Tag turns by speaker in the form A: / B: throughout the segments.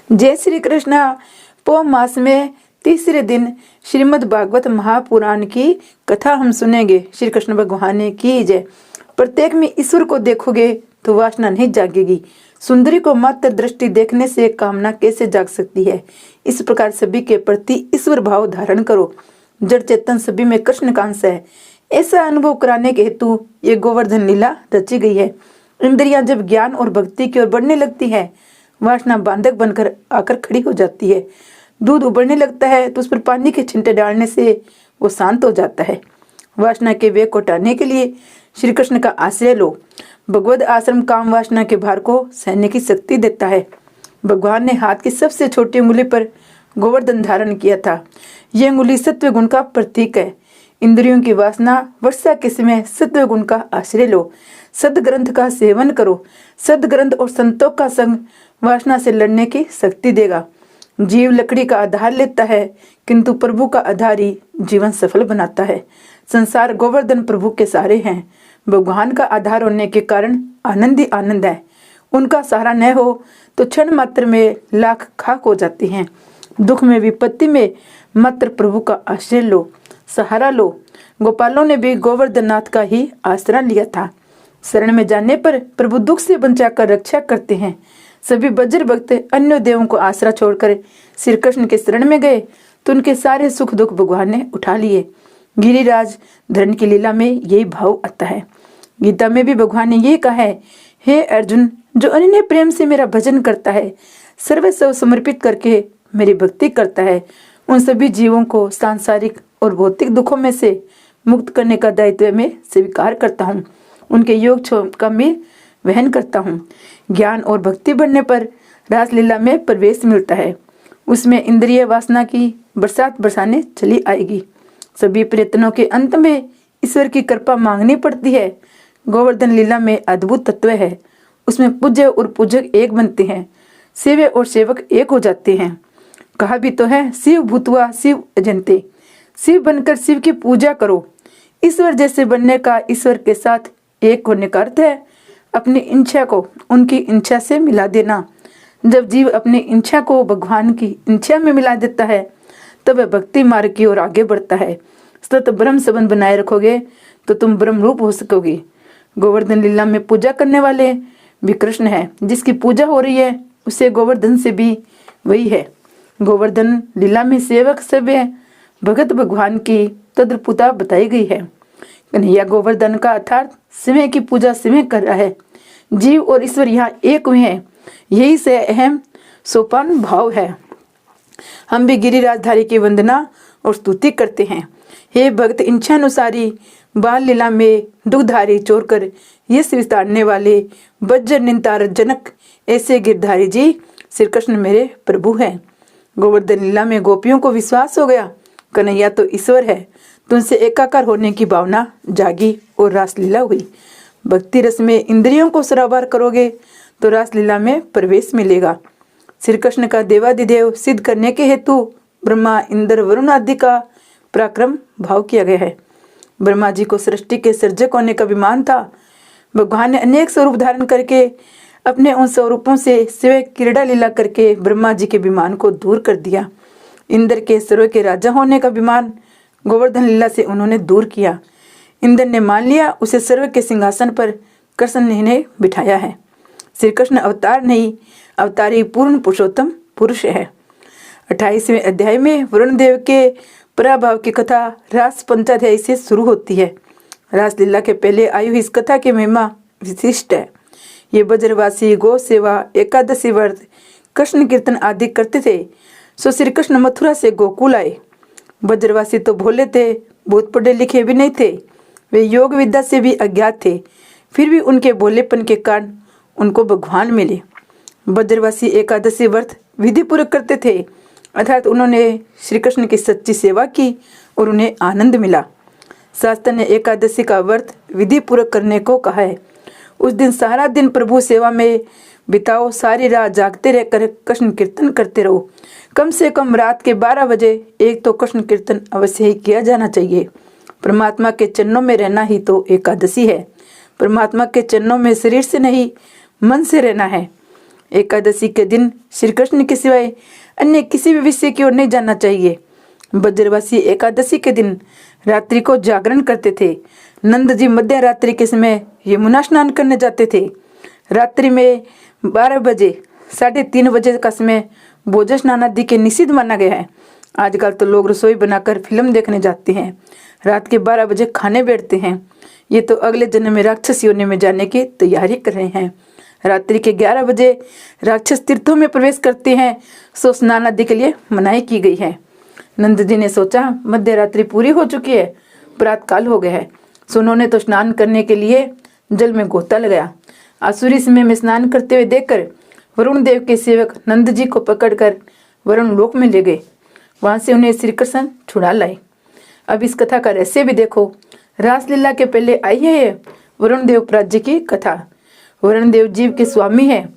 A: जय श्री कृष्ण। पौष मास में तीसरे दिन श्रीमद् भागवत महापुराण की कथा हम सुनेंगे। श्री कृष्ण भगवान की जय। प्रत्येक में ईश्वर को देखोगे तो वासना नहीं जागेगी। सुंदरी को मात्र दृष्टि देखने से कामना कैसे जाग सकती है। इस प्रकार सभी के प्रति ईश्वर भाव धारण करो। जड़ चेतन सभी में कृष्ण का अंश है, ऐसा अनुभव कराने के हेतु ये गोवर्धन लीला रची गई है। इंद्रियां जब ज्ञान और भक्ति की ओर बढ़ने लगती है, वासना बांधक बनकर आकर खड़ी हो जाती है। दूध उबलने लगता है तो उस पर पानी के छिंटे डालने से वो शांत हो जाता है। वासना के वेग को टालने के लिए श्री कृष्ण का आश्रय लो। भगवद आश्रम काम वासना के भार को सहने की शक्ति देता है। भगवान ने हाथ की सबसे छोटी उंगली पर गोवर्धन धारण किया था। यह उंगली सत्व गुण का प्रतीक है। इंद्रियों की वासना वर्षा के समय सत्व गुण का आश्रय लो। सदग्रंथ का सेवन करो। सदग्रंथ और संतों का संग वासना से लड़ने की शक्ति देगा। जीव लकड़ी का आधार लेता है, किंतु प्रभु का आधार ही जीवन सफल बनाता है। संसार गोवर्धन प्रभु के सहारे हैं। भगवान का आधार होने के कारण आनंद ही आनंद है। उनका सहारा न हो तो क्षण मात्र में लाख खाक हो जाती हैं। दुख में विपत्ति में मात्र प्रभु का आश्रय लो, सहारा लो। गोपालों ने भी गोवर्धननाथ का ही आश्रय लिया था। शरण में जाने पर प्रभु दुख से बचाकर रक्षा करते हैं। सभी बज्र भक्त अन्य देवों को आसरा छोड़कर श्री कृष्ण के शरण में गए तो उनके सारे सुख दुख भगवान ने उठा लिए। गिरिराज धरण की लीला में यही भाव आता है। गीता में भी भगवान ने यही कहा है, हे अर्जुन, जो अनन्य प्रेम से मेरा भजन करता है, सर्वस्व समर्पित करके मेरी भक्ति करता है, उन सभी जीवों को सांसारिक और भौतिक दुखों में से मुक्त करने का दायित्व मैं स्वीकार करता हूँ। उनके योग का मैं वहन करता हूँ। ज्ञान और भक्ति बढ़ने पर रासलीला में प्रवेश मिलता है। उसमें इंद्रिय वासना की बरसात बरसाने चली आएगी। सभी प्रयत्नों के अंत में ईश्वर की कृपा मांगनी पड़ती है। गोवर्धन लीला में अद्भुत तत्व है। उसमें पूज्य और पूजक एक बनते हैं, सेव्य और सेवक एक हो जाते हैं। कहा भी तो है, शिव भूतवा शिव अजंते। शिव बनकर शिव की पूजा करो। ईश्वर जैसे बनने का ईश्वर के साथ एक होने का अर्थ है अपनी इच्छा को उनकी इच्छा से मिला देना। जब जीव अपनी इच्छा को भगवान की इच्छा में मिला देता है तब वह भक्ति मार्ग की ओर आगे बढ़ता है। सतत ब्रह्म संबंध बनाए रखोगे तो तुम ब्रह्म रूप हो सकोगे। गोवर्धन लीला में पूजा करने वाले भी कृष्ण है। जिसकी पूजा हो रही है उसे गोवर्धन से भी वही है। गोवर्धन लीला में सेवक सभ्य भगत भगवान की तद्रुपता बताई गई है। कन्हैया गोवर्धन का अर्थात शिव की पूजा शिव कर रहा है। जीव और ईश्वर यहाँ एक हुए हैं। यही से अहम सोपान भाव है। हम भी गिरिराजधारी की वंदना और स्तुति करते हैं। हे भक्त, इच्छानुसारी बाल लीला में दुखधारी चोरकर यश विस्तारने वाले वज्र निंतार जनक ऐसे गिरधारी जी श्री कृष्ण मेरे प्रभु हैं। गोवर्धन लीला में गोपियों को विश्वास हो गया कन्हैया तो ईश्वर है, तो उनसे एकाकार होने की भावना जागी और रासलीला हुई। भक्ति रस में इंद्रियों को सराबार करोगे तो रासलीला में प्रवेश मिलेगा। श्री कृष्ण का देवादिदेव सिद्ध करने के हेतु ब्रह्मा इंद्र वरुण आदि का पराक्रम भाव किया गया है। ब्रह्मा जी को सृष्टि के सर्जक होने का अभिमान था। भगवान ने अनेक स्वरूप धारण करके अपने उन स्वरूपों से शिव क्रीड़ा लीला करके ब्रह्मा जी के अभिमान को दूर कर दिया। इंद्र के सर्व के राजा होने का अभिमान गोवर्धन लीला से उन्होंने दूर किया। इंद्र ने मान लिया उसे सर्व के सिंहासन पर कृष्ण ने बिठाया है। श्री कृष्ण अवतार नहीं, अवतारी पूर्ण पुरुषोत्तम पुरुष है। 28वें अध्याय में वरुण देव के पराभाव की कथा रास पंचाध्याय से शुरू होती है। रासलीला के पहले आई हुई इस कथा की महिमा विशिष्ट है। ये ब्रजवासी गौ सेवा, एकादशी व्रत, कृष्ण कीर्तन आदि करते थे। सो श्री कृष्ण मथुरा से गोकुल आए। ब्रजवासी तो भोले थे, बहुत पढ़े लिखे भी नहीं थे। वे योग विद्या से भी अज्ञात थे, फिर भी उनके भोलेपन के कारण उनको भगवान मिले। ब्रजवासी एकादशी व्रत विधि पूर्वक करते थे, अर्थात उन्होंने श्री कृष्ण की सच्ची सेवा की और उन्हें आनंद मिला। शास्त्र ने एकादशी का व्रत विधि पूर्वक करने को कहा है। उस दिन सारा दिन प्रभु सेवा में बिताओ, सारी रात जागते रहकर कृष्ण कीर्तन करते रहो। कम से कम रात के 12 बजे एक तो कृष्ण कीर्तन अवश्य ही किया जाना चाहिए। परमात्मा के चरणों में रहना ही तो एकादशी है। परमात्मा के चरणों में शरीर से नहीं मन से रहना है। एकादशी के दिन श्री कृष्ण के सिवाय अन्य किसी भी विषय की ओर नहीं जाना चाहिए। ब्रजवासी एकादशी के दिन रात्रि को जागरण करते थे। नंद जी मध्य रात्रि के समय यमुना स्नान करने जाते थे। रात्रि में 12 बजे 3:30 बजे का समय भोजन स्नान आदि के निषिद्ध माना गया है। आजकल तो लोग रसोई बनाकर फिल्म देखने जाते हैं, रात के 12 बजे खाने बैठते हैं। ये तो अगले जन्म में राक्षस योनि में जाने की तैयारी कर रहे हैं। रात्रि के 11 बजे राक्षस तीर्थों में प्रवेश करते हैं, सो स्नान आदि के लिए मनाही की गई है। नंद जी ने सोचा मध्य रात्रि पूरी हो चुकी है, प्रातः काल हो गया है, सो उन्होंने तो स्नान करने के लिए जल में गोता लगाया। आसुरी समय में स्नान करते हुए देखकर वरुण देव के सेवक नंद जी को पकड़कर वरुण लोक में ले गए। वहां से उन्हें श्री कृष्ण छुड़ा लाए। अब इस कथा का रहस्य भी देखो। रासलीला के पहले आई है ये वरुण देव प्राज्य की कथा। वरुण देव जीव के स्वामी है,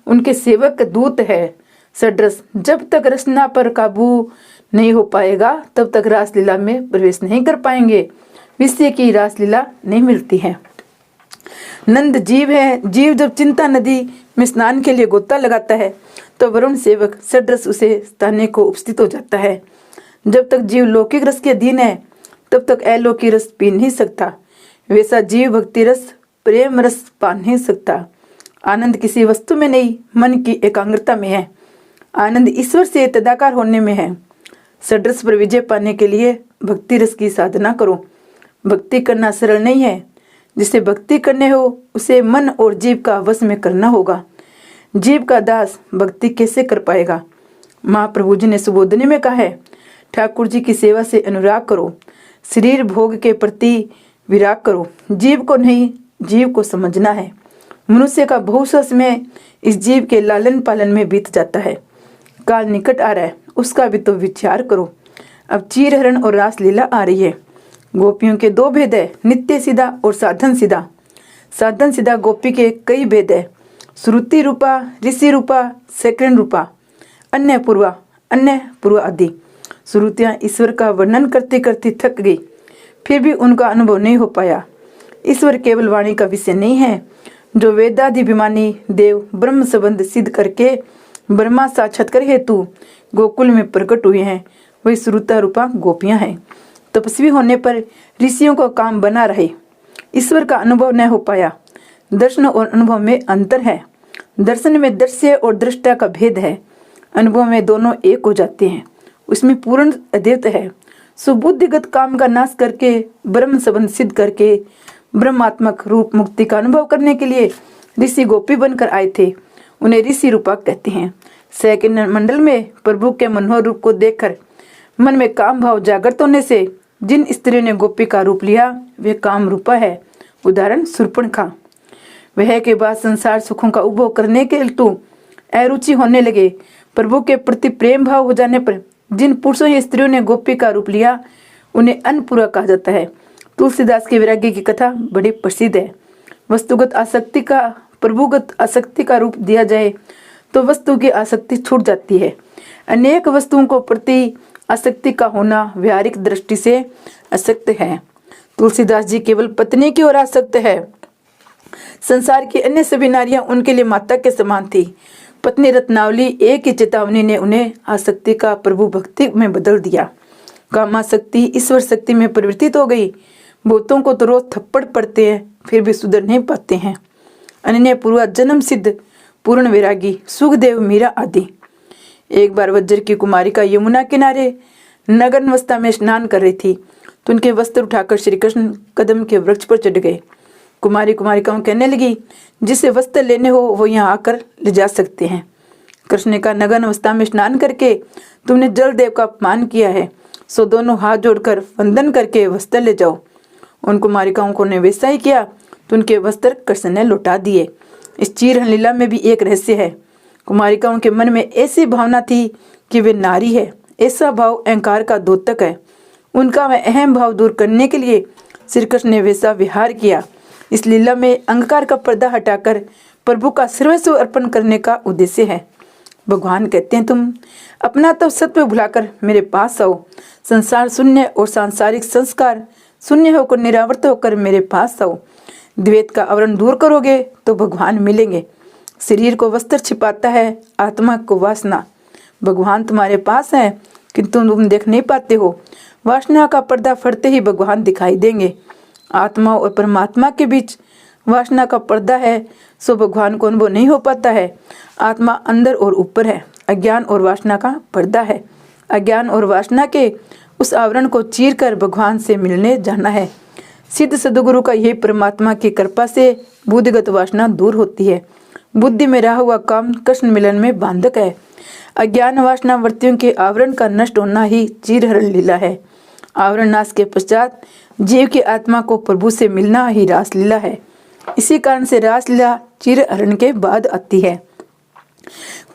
A: उनके सेवक दूत है। सड्रस जब तक रसना पर काबू नहीं हो पाएगा तब तक रासलीला में प्रवेश नहीं कर पाएंगे। विषय की रासलीला नहीं मिलती है। नंद जीव है। जीव जब चिंता नदी में स्नान के लिए गोता लगाता है तो वरुण सेवक सड्रस उसे स्थाने को उपस्थित हो जाता है। जब तक जीव लौकिक रस के अधीन है तब तक अलौकिक रस पी नहीं सकता। वैसा जीव भक्ति रस प्रेम रस पा नहीं सकता। आनंद किसी वस्तु में नहीं, मन की एकाग्रता में है। आनंद ईश्वर से तदाकार होने में है। सड्रस पर विजय पाने के लिए भक्ति रस की साधना करो। भक्ति करना सरल नहीं है। जिसे भक्ति करने हो उसे मन और जीव का वश में करना होगा। जीव का दास भक्ति कैसे कर पाएगा? महाप्रभु जी ने सुबोधनी में कहा है, ठाकुर जी की सेवा से अनुराग करो, शरीर भोग के प्रति विराग करो। जीव को नहीं, जीव को समझना है। मनुष्य का बहुत सा समय इस जीव के लालन पालन में बीत जाता है। काल निकट आ रहा है, उसका भी तो विचार करो। अब चीर हरण और रासलीला आ रही है। गोपियों के 2 भेद है, नित्य सीधा और साधन सीधा। साधन सीधा गोपी के कई भेद है, श्रुति रूपा, ऋषि रूपा, सेकंड रूपा, अन्य पूर्वा आदि। श्रुतियाँ ईश्वर का वर्णन करते करते थक गई, फिर भी उनका अनुभव नहीं हो पाया। ईश्वर केवल वाणी का विषय नहीं है। जो वेदाधिभिमानी देव ब्रह्म संबंध सिद्ध करके ब्रह्मा साक्षात्कार हेतु गोकुल में प्रकट हुए हैं, वही श्रुता रूपा गोपियां हैं। तपस्वी होने पर ऋषियों का काम बना रहे, ईश्वर का अनुभव न हो पाया। दर्शन और अनुभव में अंतर है। दर्शन में दृश्य और दृष्टा का भेद है, अनुभव में दोनों एक हो जाते हैं। उसमें पूर्ण अद्वैत है। सुबुद्धिगत काम का नाश करके ब्रह्म संबंध सिद्ध करके ब्रह्मात्मक रूप मुक्ति का अनुभव करने के लिए ऋषि गोपी बनकर आए थे। उन्हें ऋषि रूपा कहते हैं। सेकंड मंडल में प्रभु के मनोहर रूप को देखकर मन में काम भाव जागृत होने से जिन स्त्रियों ने गोपी का रूप लिया वे काम रूपा है। उदाहरण शूर्पणखा। वह के बाद संसार सुखों का उपभोग करने के हेतु अरुचि होने लगे। प्रभु के प्रति प्रेम भाव हो जाने पर जिन पुरुषों या स्त्रियों ने गोपी का रूप लिया उन्हें अन्नपूरा कहा जाता है। तुलसीदास के वैराग्य की कथा बड़ी प्रसिद्ध है। वस्तुगत आसक्ति का प्रभुगत आसक्ति का रूप दिया जाए तो वस्तु की आसक्ति छूट जाती है। अनेक वस्तुओं को प्रति आसक्ति का होना व्यावहारिक दृष्टि से आसक्त है। तुलसीदास जी केवल पत्नी की ओर आसक्त है। संसार की अन्य सभी नारियां उनके लिए माता के समान थी। पत्नी रत्नावली एक ही चेतावनी ने उन्हें आसक्ति का प्रभु भक्ति में बदल दिया। कामासक्ति ईश्वर शक्ति में परिवर्तित हो गई। बहुतों को तो रोज थप्पड़ पड़ते हैं फिर भी सुधर नहीं पाते हैं। अन्य पूर्वा जन्म सिद्ध पूर्ण वैरागी सुखदेव मीरा आदि। एक बार वज्र की कुमारिका यमुना किनारे नग्न अवस्था में स्नान कर रही थी तो उनके वस्त्र उठाकर श्री कृष्ण कदम के वृक्ष पर चढ़ गए। कुमारिकाओं कहने लगी, जिसे वस्त्र लेने हो वो यहाँ आकर ले जा सकते हैं। कृष्ण ने कहा, नग्न अवस्था में स्नान करके तुमने जल देव का अपमान किया है, सो दोनों हाथ जोड़कर वंदन करके वस्त्र ले जाओ। उन कुमारिकाओं को ने वैसा ही किया तो उनके वस्त्र कृष्ण ने लौटा दिए। इस चीर लीला में भी एक रहस्य है। कुमारिकाओं के मन में ऐसी भावना थी कि वे नारी है। ऐसा भाव अहंकार का द्योतक है। उनका वह अहम भाव दूर करने के लिए श्री कृष्ण ने वैसा विहार किया। इस लीला में अहंकार का पर्दा हटाकर प्रभु का सर्वस्व अर्पण करने का उद्देश्य है। भगवान कहते हैं, तुम अपना तो सत्व भुलाकर मेरे पास आओ। संसार शून्य और सांसारिक संस्कार शून्य होकर निरावर्त होकर मेरे पास आओ। द्वैत का आवरण दूर करोगे तो भगवान मिलेंगे। शरीर को वस्त्र छिपाता है, आत्मा को वासना। भगवान तुम्हारे पास है किंतु तुम देख नहीं पाते हो। वासना का पर्दा फटते ही भगवान दिखाई देंगे। आत्मा और परमात्मा के बीच वासना का पर्दा है, सो भगवान को अनुभव नहीं हो पाता है। आत्मा अंदर और ऊपर है, अज्ञान और वासना का पर्दा है। अज्ञान और वासना के उस आवरण को चीर कर भगवान से मिलने जाना है। सिद्ध सदगुरु का यही परमात्मा की कृपा से बुद्धिगत वासना दूर होती है। बुद्धि में रहा हुआ काम कृष्ण मिलन में बांधक है। अज्ञान वासना वृत्तियों के आवरण का नष्ट होना ही चीरहरण लीला है। आवरण नाश के पश्चात जीव की आत्मा को प्रभु से मिलना ही रास लीला है। इसी कारण से रास लीला चीरहरण के बाद आती है।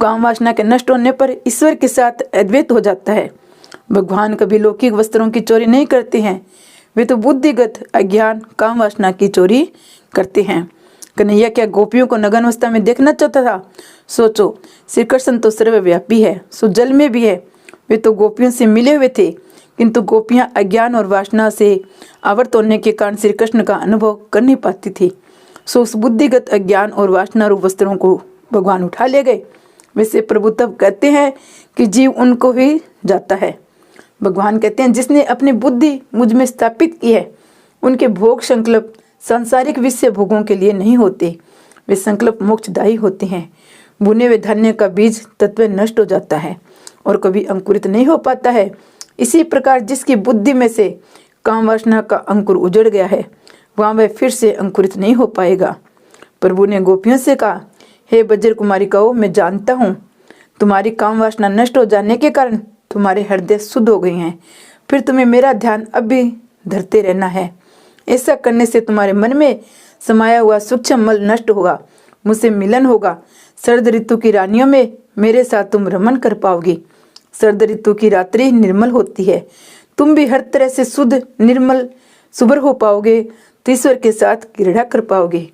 A: काम वासना के नष्ट होने पर ईश्वर के साथ अद्वैत हो जाता है। भगवान कभी लौकिक वस्त्रों की चोरी नहीं करते हैं, वे तो बुद्धिगत अज्ञान काम वासना की चोरी करते हैं। कन्हैया क्या गोपियों को नग्न अवस्था में देखना चाहता था? सोचो, श्री कृष्ण तो सर्वव्यापी है, सो जल में भी है। वे तो गोपियों से मिले हुए थे, किंतु गोपियां अज्ञान और वासना से आवृत होने के कारण श्री कृष्ण का अनुभव कर नहीं पाती थी। सो उस बुद्धिगत अज्ञान और वासना रूप वस्त्रों को भगवान उठा ले गए। वैसे प्रभु तब कहते हैं कि जीव उनको ही जाता है। भगवान कहते हैं, जिसने अपनी बुद्धि मुझ में स्थापित की है, उनके भोग संकल्प सांसारिक विषय भोगों के लिए नहीं होते, वे संकल्प मोक्षदायी होते हैं। बुने हुए धान्य का बीज तत्व नष्ट हो जाता है और कभी अंकुरित नहीं हो पाता है। इसी प्रकार जिसकी बुद्धि में से काम वासना का अंकुर उजड़ गया है, वहां वह फिर से अंकुरित नहीं हो पाएगा। प्रभु ने गोपियों से कहा, हे बज्र कुमारी कहो, मैं जानता हूँ तुम्हारी काम वासना नष्ट हो जाने के कारण तुम्हारे हृदय शुद्ध हो गए हैं। फिर तुम्हें मेरा ध्यान अब भी धरते रहना है। ऐसा करने से तुम्हारे मन में समाया हुआ सूक्ष्म मल नष्ट होगा, मुझसे मिलन होगा। शरद ऋतु की रानियों में मेरे साथ तुम रमन कर पाओगी। शरद ऋतु की रात्रि निर्मल होती है, तुम भी हर तरह से शुद्ध निर्मल सुभर हो पाओगे, तो ईश्वर के साथ क्रीड़ा कर पाओगे।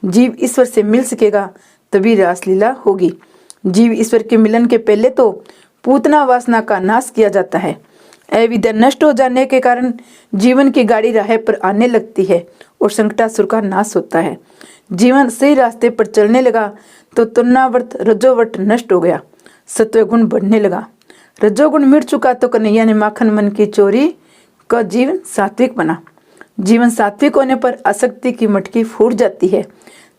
A: जीव ईश्वर से मिल सकेगा तभी रासलीला होगी। जीव ईश्वर के मिलन के पहले तो पूतना वासना का नाश किया जाता है। अविद्या नष्ट हो जाने के कारण जीवन की गाड़ी राह पर आने लगती है और संकटासुर का नाश होता है। जीवन सही रास्ते पर चलने लगा तो तुलनावर्त रजोवट नष्ट हो गया, सत्वगुण बढ़ने लगा। रजोगुण मिट चुका तो कन्हैया ने माखन मन की चोरी का जीवन सात्विक बना। जीवन सात्विक होने पर आसक्ति की मटकी फूट जाती है।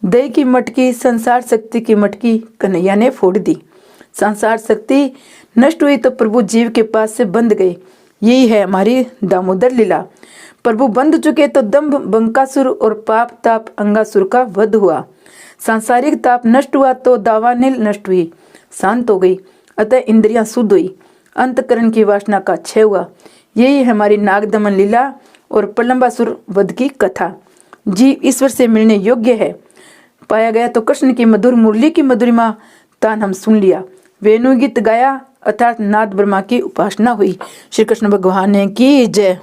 A: दही की मटकी, संसार शक्ति की मटकी कन्हैया ने फोड़ दी। संसार शक्ति नष्ट हुई तो प्रभु जीव के पास से बंध गए। यही है हमारी दामोदर लीला। प्रभु बंध चुके तो दंभ बंकासुर और पाप ताप अंगासुर का वध हुआ। सांसारिक ताप नष्ट हुआ तो दावानिल नष्ट हुई, शांत हो गई, अतः इंद्रियां शुद्ध हुई, अंतकरण की वासना का क्षय हुआ। यही है हमारी नागदमन लीला और प्रलंबासुर वध की कथा। जीव ईश्वर से मिलने योग्य है पाया गया तो कृष्ण की मधुर मुरली की मधुरिमा तान हम सुन लिया, वेणु गीत गाया, अर्थात नाद ब्रह्मा की उपासना हुई। श्री कृष्ण भगवान की जय।